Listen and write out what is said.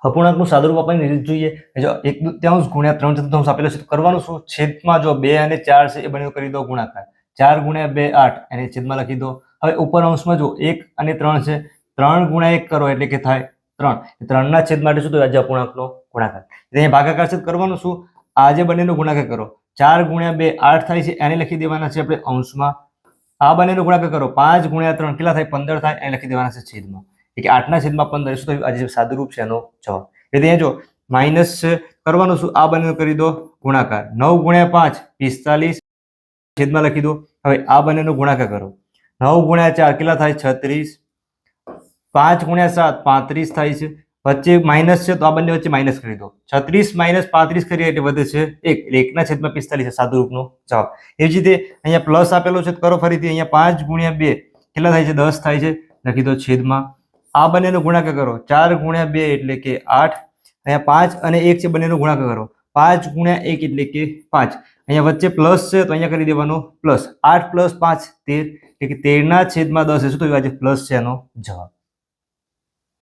અપૂર્ણાંકનું સાદુરૂપ આપણને રીત જોઈએ. જો 1/3 ગુણ્યા 3/4 આપેલો છે તો કરવાનું શું? છેદમાં જો 2 અને 4 છે એ બંને કરી દો ગુણાકાર. 4 ગુણ્યા 2 8 એને છેદમાં લખી દો. હવે ઉપર અંશમાં જો 1 અને 3 છે, 3 ગુણ્યા 1 કરો એટલે કે થાય 3. 3 ના છેદ માટે શું થયું? આજે અપૂર્ણાંકનો ગુણાકાર. અહીંયા ભાગાકાર છે કરવાનું શું? આજે બંનેનો ગુણાકાર કરો. 4 ગુણ્યા 2 8 થાય છે, એને લખી દેવાના છે આપણે અંશમાં. આ બંનેનો ગુણાકાર કરો. 5 ગુણ્યા 3 કેટલા થાય? 15 થાય, એને લખી દેવાના છે છેદમાં. એટલે 8 ના છેદમાં 15 શું થયું? આજે સાદુરૂપ છે એનો જવાબ. એટલે અહીંયા જો માઇનસ છે કરવાનું શું? આ બંનેનો કરી દો ગુણાકાર. 9 ગુણ્યા 5 45 છેદમાં લખી દો. હવે આ બંનેનો ગુણાકાર કરો. 9 ગુણ્યા 4 કેટલા થાય? 36. 5 ગુણ્યા 7 35 થાય છે. વચ્ચે માઇનસ છે તો આ બંને વચ્ચે માઇનસ કરી દો. 36 માઇનસ 35 કરીએ એટલે વધે છે 1. એટલે 1 ના છેદમાં 45 છે સાદુરૂપનો જવાબ. એવી જ રીતે અહીંયા પ્લસ આપેલો છે કરો ફરીથી. અહીંયા 5 ગુણ્યા 2 કેટલા થાય છે? 10 થાય છે, લખી દો છેદમાં. આ બંનેનો ગુણાકાર કરો. 4 ગુણ્યા 2 એટલે કે 8. અહીંયા 5 અને 1 છે, બંનેનો ગુણાકાર કરો. 5 ગુણ્યા 1 એટલે કે 5. અહીંયા વચ્ચે પ્લસ છે તો અહીંયા કરી દેવાનો પ્લસ. 8 + 5 13 એટલે કે 13 ના છેદમાં 10 શું થયું? આજે પ્લસ છે એનો જવાબ.